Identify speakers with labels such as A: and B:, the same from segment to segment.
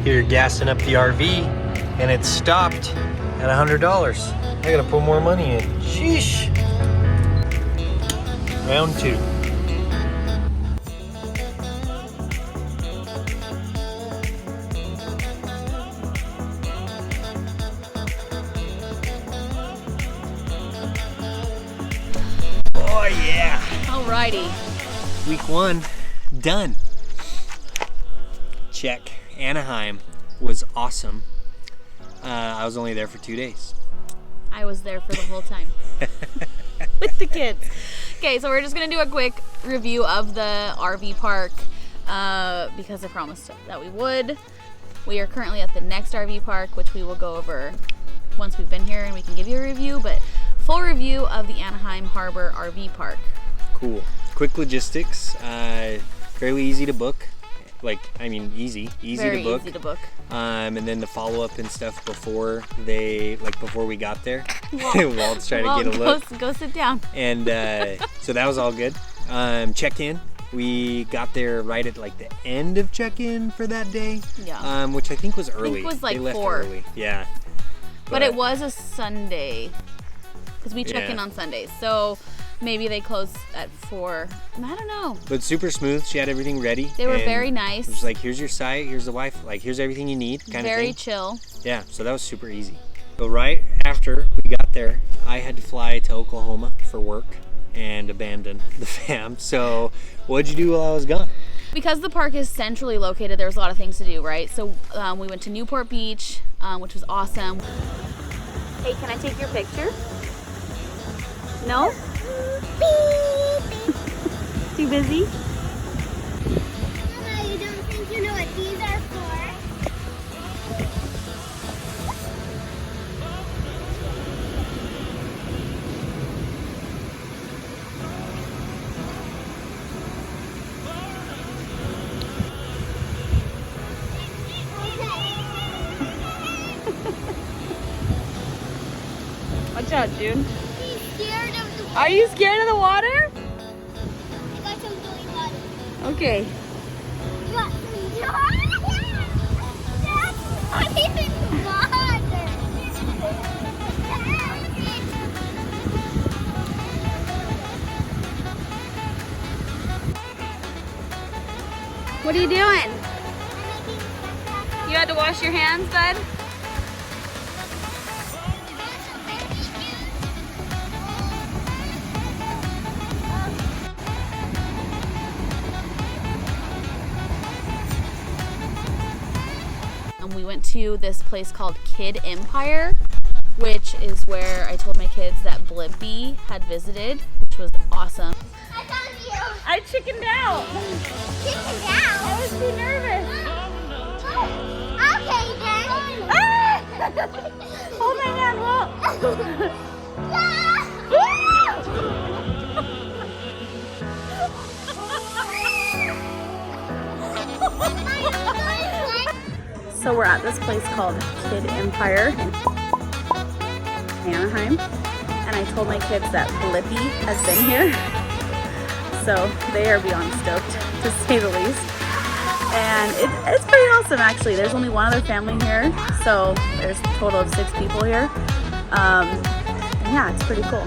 A: Here you're gassing up the RV and it stopped at $100. I gotta put more money in. Sheesh. Round 2. Oh yeah.
B: Alrighty.
A: Week 1 done. Check. Anaheim was awesome. I was only there for 2 days.
B: I was there for the whole time with the kids. Okay, so we're just gonna do a quick review of the RV park because I promised that we would. We are currently at the next RV park, which we will go over once we've been here and we can give you a review, but full review of the Anaheim Harbor RV Park.
A: Cool. Quick logistics, fairly easy to book. Easy
B: Very
A: to book.
B: easy to book.
A: And then the follow-up and stuff before we got there. Walt's trying to get a look.
B: Go sit down.
A: And so that was all good. Checked in. We got there right at like the end of check-in for that day.
B: Yeah.
A: Which I think was early.
B: I think it was like
A: they left
B: 4.
A: Early. Yeah.
B: But it was a Sunday because we check in on Sundays. So maybe they closed at 4. I don't know.
A: But super smooth. She had everything ready.
B: They were very nice.
A: It was like, here's your site, here's the Wi-Fi, like here's everything you need, kind of thing.
B: Very chill.
A: Yeah, so that was super easy. So right after we got there, I had to fly to Oklahoma for work and abandon the fam. So what'd you do while I was gone?
B: Because the park is centrally located, there was a lot of things to do, right? So we went to Newport Beach, which was awesome. Hey, can I take your picture? No? Too busy?
C: Mama, you don't think you know what these are for?
B: Watch out, June.
C: He's scared of the water.
B: Are you scared of the water?
C: I got some doing water.
B: Okay.
C: You want some water? That's not even water.
B: What are you doing? You had to wash your hands, bud? And we went to this place called Kid Empire, which is where I told my kids that Blimpie had visited, which was awesome.
C: I found you.
B: I chickened out.
C: Chicken down.
B: I was too nervous.
C: Okay then.
B: Ah! Hold my hand, Walt. So we're at this place called Kid Empire in Anaheim, and I told my kids that Blippy has been here, so they are beyond stoked, to say the least. And it's pretty awesome, actually. There's only one other family here, so there's a total of 6 people here. And yeah, it's pretty cool.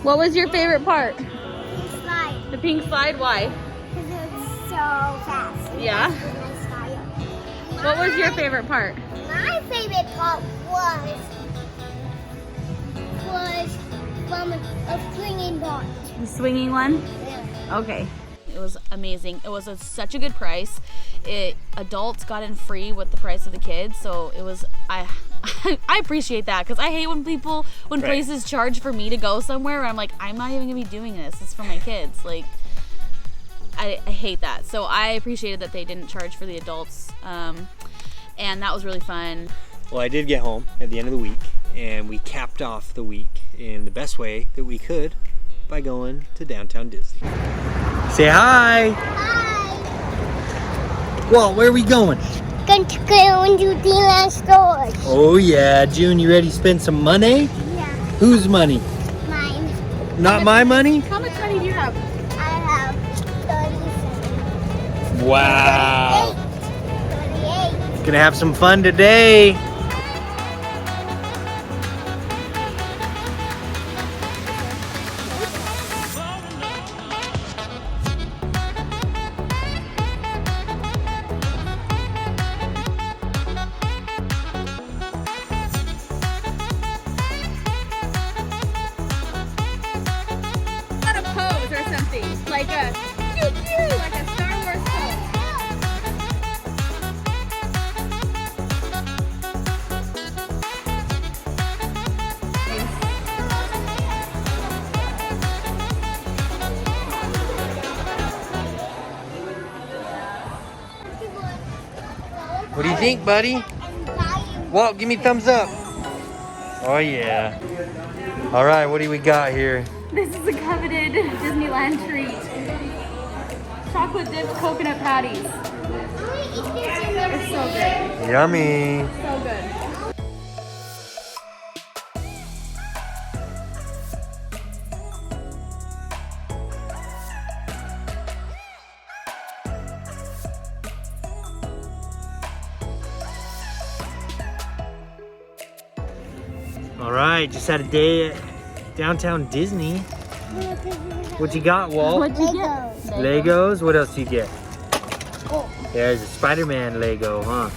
B: What was your favorite part?
C: Slide.
B: The pink slide? Why?
C: Because it was so fast.
B: Yeah.
C: It was my style.
B: What was your favorite part?
C: My favorite part was from a swinging board.
B: The swinging one?
C: Yeah.
B: Okay. It was amazing. It was such a good price. Adults got in free with the price of the kids, so it was I appreciate that because I hate when places charge for me to go somewhere and I'm like, I'm not even gonna be doing this. It's for my kids. Like I hate that. So I appreciated that they didn't charge for the adults, and that was really fun.
A: Well, I did get home at the end of the week, and we capped off the week in the best way that we could by going to downtown Disney. Say hi!
C: Hi.
A: Walt, where are we going?
C: Going to go into Disneyland stores.
A: Oh yeah, June, you ready to spend some money?
C: Yeah.
A: Whose money?
C: Mine.
A: Not my money?
B: How much money do you have?
C: I have 37.
A: Wow!
C: 38.
A: Gonna have some fun today.
B: Not a pose or something. Like a like a Star Wars pose.
A: What do you think, buddy? Walt, give me a thumbs up. Oh yeah. All right, what do we got here?
B: This is a coveted Disneyland treat. Chocolate dipped coconut patties. It's so good.
A: Yummy.
B: So good.
A: All right, just had a day at downtown Disney. What you got, Walt?
B: What'd you get?
A: Legos? What else do you get?
C: Oh.
A: There's a Spider-Man Lego, huh?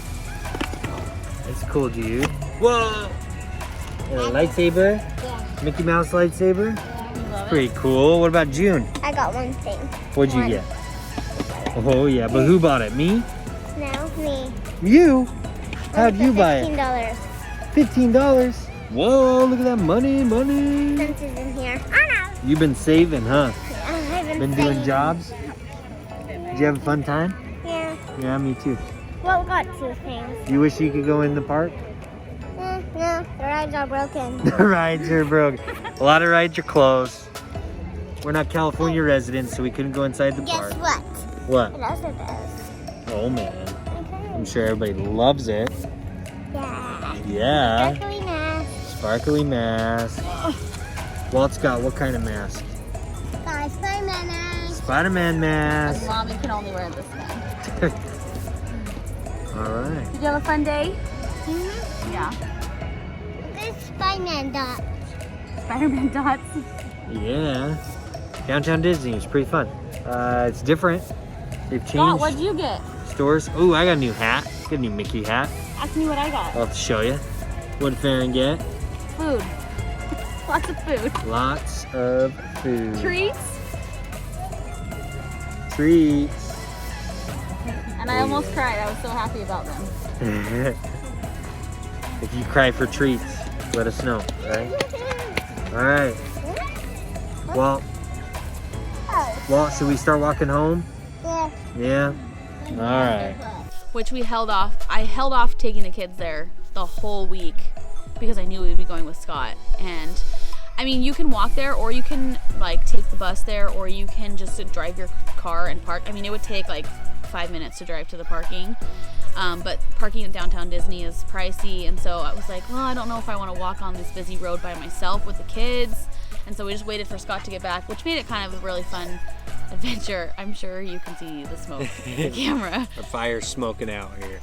A: That's cool, dude. Whoa! And a lightsaber?
C: Yeah.
A: Mickey Mouse lightsaber?
B: Love
A: Pretty cool. What about June?
C: I got one thing.
A: What'd you get? Oh yeah, but who bought it? Me?
C: No, me.
A: You? How'd you buy it?
C: $15.
A: $15. Whoa, look at that money, money.
C: Since it's in here. I know.
A: You've been saving, huh?
C: I've
A: Been doing jobs? Did you have a fun time?
C: Yeah.
A: Yeah, me too.
C: Well, we got two things.
A: You wish you could go in the park?
C: No, the rides are broken.
A: The rides are broken. A lot of rides are closed. We're not California residents, so we couldn't go inside the park.
C: Guess what?
A: What?
C: It also does.
A: Oh man. I'm sure everybody loves it.
C: Yeah.
A: Yeah.
C: Sparkly mask.
A: Sparkly mask. Walt's got what kind of mask?
C: Got Spider-Man mask.
A: Spider-Man mask.
B: Mommy can only wear this one.
A: All right.
B: Did you have a fun day?
C: Mm-hmm.
B: Yeah.
C: This Spider-Man dot.
B: Spider-Man dots.
A: Yeah. Downtown Disney is pretty fun. It's different. They've
B: Scott,
A: changed
B: what'd you get?
A: stores. Oh, I got a new hat. Got a new Mickey hat.
B: Ask me what I got.
A: I'll have to show you. What did Farryn get?
B: Food. Lots of food.
A: Lots of food.
B: Treats.
A: Treats.
B: And I almost cried. I was so happy about them.
A: If you cry for treats, let us know, right? All right. Well, should we start walking home?
C: Yeah.
A: Yeah? All right.
B: Which we held off. I held off taking the kids there the whole week because I knew we would be going with Scott. And I mean, you can walk there, or you can like take the bus there, or you can just drive your car and park. I mean, it would take like 5 minutes to drive to the parking. But parking at downtown Disney is pricey, and so I was like, well, I don't know if I want to walk on this busy road by myself with the kids. And so we just waited for Scott to get back, which made it kind of a really fun adventure. I'm sure you can see the smoke in the camera.
A: A fire's smoking out here.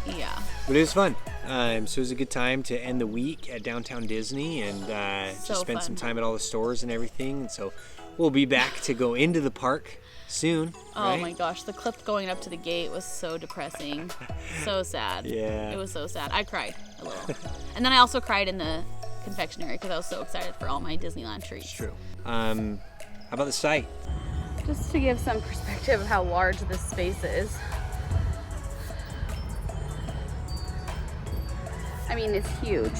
B: Yeah.
A: But it was fun. So it was a good time to end the week at Downtown Disney and
B: So
A: just spend
B: fun.
A: some time at all the stores and everything. And so we'll be back to go into the park soon.
B: Oh
A: right?
B: my gosh, the clip going up to the gate was so depressing. So sad.
A: Yeah.
B: It was so sad. I cried a little. And then I also cried in the confectionery because I was so excited for all my Disneyland treats.
A: True. How about the site?
B: Just to give some perspective of how large this space is. I mean, it's huge.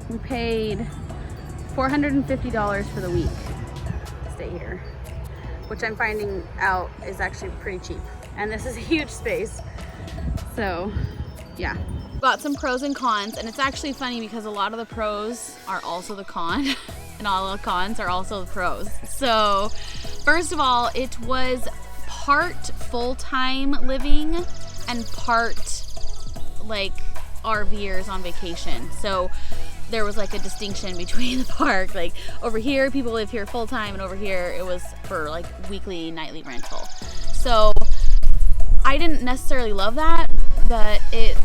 B: We paid $450 for the week to stay here, which I'm finding out is actually pretty cheap. And this is a huge space. So, yeah. Got some pros and cons, and it's actually funny because a lot of the pros are also the con, and all the cons are also the pros. So, first of all, it was part full-time living and part like RVers on vacation. So there was like a distinction between the park. Like over here, people live here full-time, and over here it was for like weekly, nightly rental. So I didn't necessarily love that, but it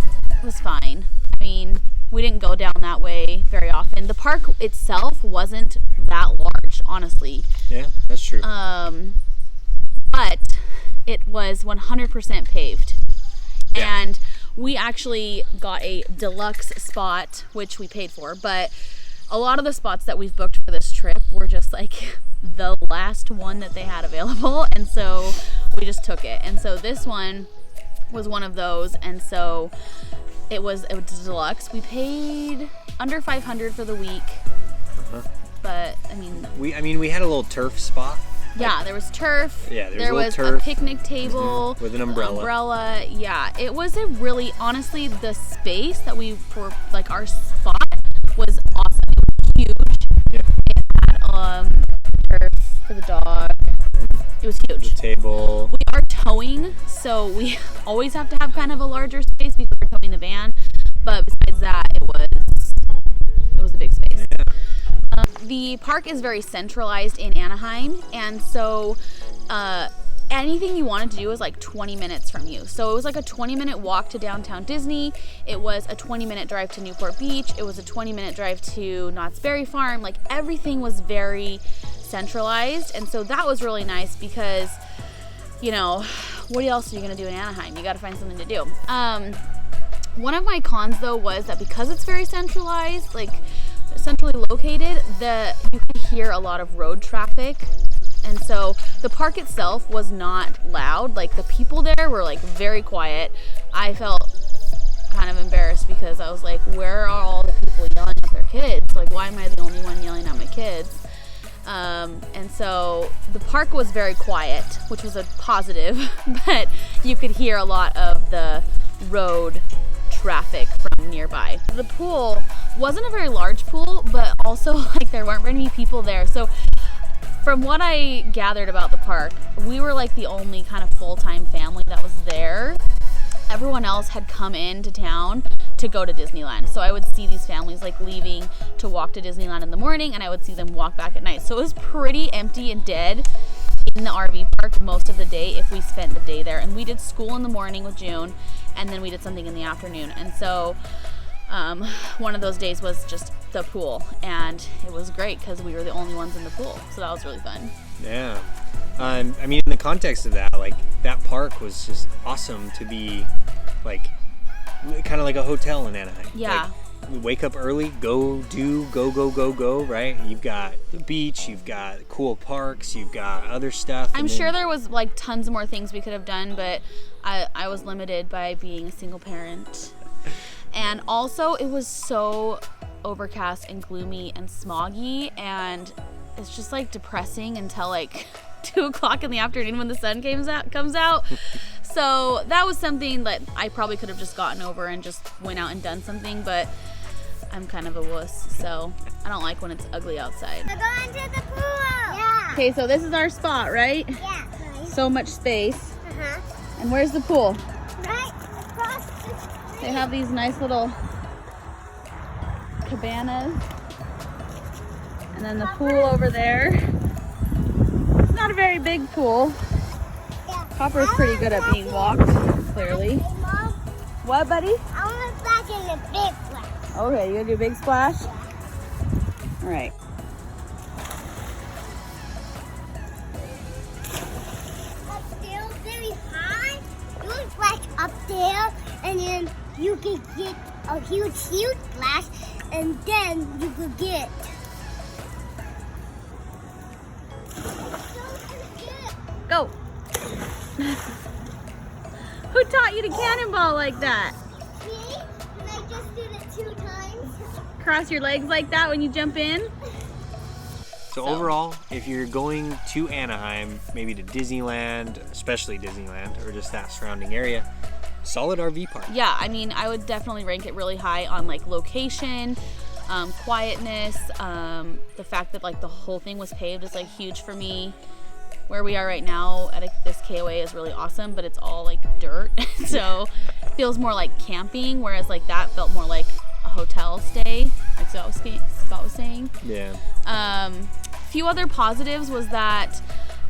B: was fine. I mean, we didn't go down that way very often. The park itself wasn't that large, honestly.
A: Yeah, that's true.
B: But it was 100% paved.
A: Yeah.
B: And we actually got a deluxe spot, which we paid for, but a lot of the spots that we've booked for this trip were just like the last one that they had available, and so we just took it. And so this one was one of those, and so it was deluxe. We paid under $500 for the week, but I mean,
A: we had a little turf spot.
B: yeah, there was turf.
A: Yeah, there
B: there
A: was a
B: was
A: little
B: a
A: turf.
B: picnic table
A: With an umbrella.
B: Yeah, it was a really, honestly, the space that we were like our spot was awesome. It was huge.
A: Yeah.
B: It had turf for the dog. It was huge.
A: The table.
B: We are towing, so we always have to have kind of a larger space because we're towing the van. But besides that, it was a big space.
A: Yeah.
B: The park is very centralized in Anaheim, and so anything you wanted to do was like 20 minutes from you. So it was like a 20-minute walk to downtown Disney. It was a 20-minute drive to Newport Beach. It was a 20-minute drive to Knott's Berry Farm. Like everything was very centralized, and so that was really nice because, you know, what else are you gonna do in Anaheim? You got to find something to do. One of my cons though was that because it's very centralized, like centrally located, you could hear a lot of road traffic, and so the park itself was not loud. Like the people there were like very quiet. I felt kind of embarrassed because I was like, where are all the people yelling at their kids? Like, why am I the only one yelling at my kids? And so the park was very quiet, which was a positive, but you could hear a lot of the road traffic from nearby. The pool wasn't a very large pool, but also like there weren't very many people there. So from what I gathered about the park, we were like the only kind of full-time family that was there. Everyone else had come into town to go to Disneyland. So I would see these families like leaving to walk to Disneyland in the morning, and I would see them walk back at night. So it was pretty empty and dead in the RV park most of the day if we spent the day there. And we did school in the morning with June, and then we did something in the afternoon. And so one of those days was just the pool, and it was great because we were the only ones in the pool. So that was really fun.
A: Yeah. I mean, in the context of that, like that park was just awesome to be like kind of like a hotel in Anaheim.
B: Yeah.
A: Like, we wake up early, go, right? You've got the beach, you've got cool parks, you've got other stuff.
B: I'm sure there was like tons more things we could have done, but I was limited by being a single parent. And also it was so overcast and gloomy and smoggy, and it's just like depressing until like 2 o'clock in the afternoon when the sun comes out. So that was something that I probably could have just gotten over and just went out and done something, but I'm kind of a wuss, so I don't like when it's ugly outside.
C: We're going to the pool. Yeah.
B: Okay, so this is our spot, right?
C: Yeah.
B: So much space.
C: Uh-huh.
B: And where's the pool?
C: Right across the street.
B: They have these nice little cabanas. And then the pool over there. It's not a very big pool.
C: Yeah.
B: Hopper's pretty good at being walked, clearly.
C: Mom,
B: What, buddy?
C: I want to back in the big one.
B: Okay, you gonna do a big splash? All right.
C: Up there, very high. You splash up there, and then you can get a huge splash, and then you could get.
B: Go. Who taught you to cannonball like that?
C: See? And I just did it 2 times.
B: Cross your legs like that when you jump in?
A: So overall, if you're going to Anaheim, maybe to Disneyland, especially Disneyland, or just that surrounding area, solid RV park.
B: Yeah, I mean, I would definitely rank it really high on like location, quietness, the fact that like the whole thing was paved is like huge for me. Where we are right now at this KOA is really awesome, but it's all like dirt, so it feels more like camping, whereas like that felt more like a hotel stay, like Scott was saying.
A: Yeah.
B: Few other positives was that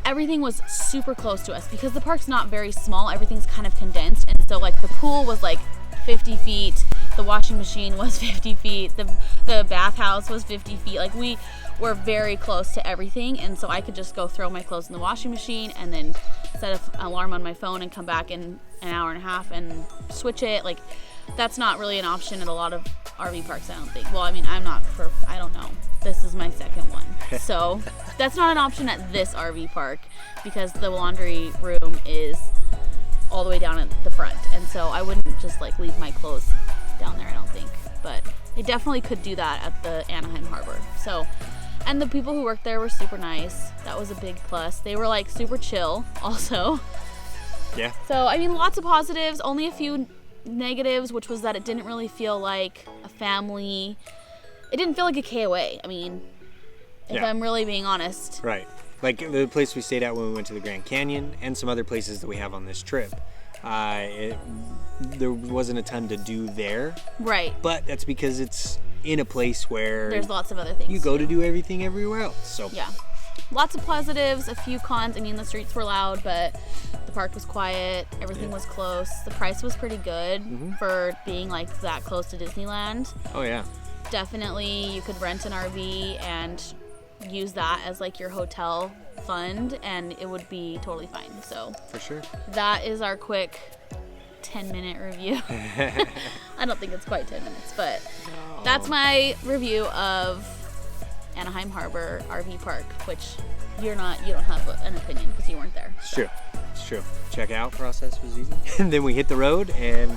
B: everything was super close to us because the park's not very small. Everything's kind of condensed, and so like the pool was like 50 feet, the washing machine was 50 feet, the bathhouse was 50 feet. Like we were very close to everything, and so I could just go throw my clothes in the washing machine and then set an alarm on my phone and come back in an hour and a half and switch it. Like that's not really an option at a lot of RV parks, I don't think. Well, I mean, I don't know. This is my second one. So that's not an option at this RV park because the laundry room is all the way down at the front. And so I wouldn't just like leave my clothes down there, I don't think. But they definitely could do that at the Anaheim Harbor. So, and the people who worked there were super nice. That was a big plus. They were like super chill also.
A: Yeah.
B: So, I mean, lots of positives, only a few negatives, which was that it didn't really feel like a family. It didn't feel like a KOA. I mean, if
A: Yeah.
B: I'm really being honest.
A: Right. Like the place we stayed at when we went to the Grand Canyon and some other places that we have on this trip. There wasn't a ton to do there.
B: Right.
A: But that's because it's in a place where
B: There's lots of other things.
A: you go to do everything everywhere else. So
B: Yeah. Lots of positives, a few cons. I mean, the streets were loud, but the park was quiet. Everything was close. The price was pretty good for being like that close to Disneyland.
A: Oh yeah.
B: Definitely, you could rent an RV and use that as like your hotel fund, and it would be totally fine. So
A: For sure.
B: that is our quick 10-minute review. I don't think it's quite 10 minutes, but that's my review of Anaheim Harbor RV Park, which you don't have an opinion because you weren't there.
A: It's true. It's true. Checkout process was easy. And then we hit the road, and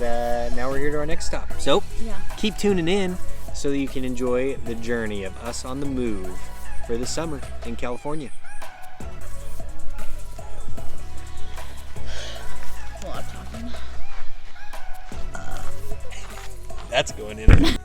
A: now we're here to our next stop. So
B: Yeah.
A: keep tuning in so that you can enjoy the journey of us on the move for the summer in California.
B: That's a lot of talking.
A: That's going in.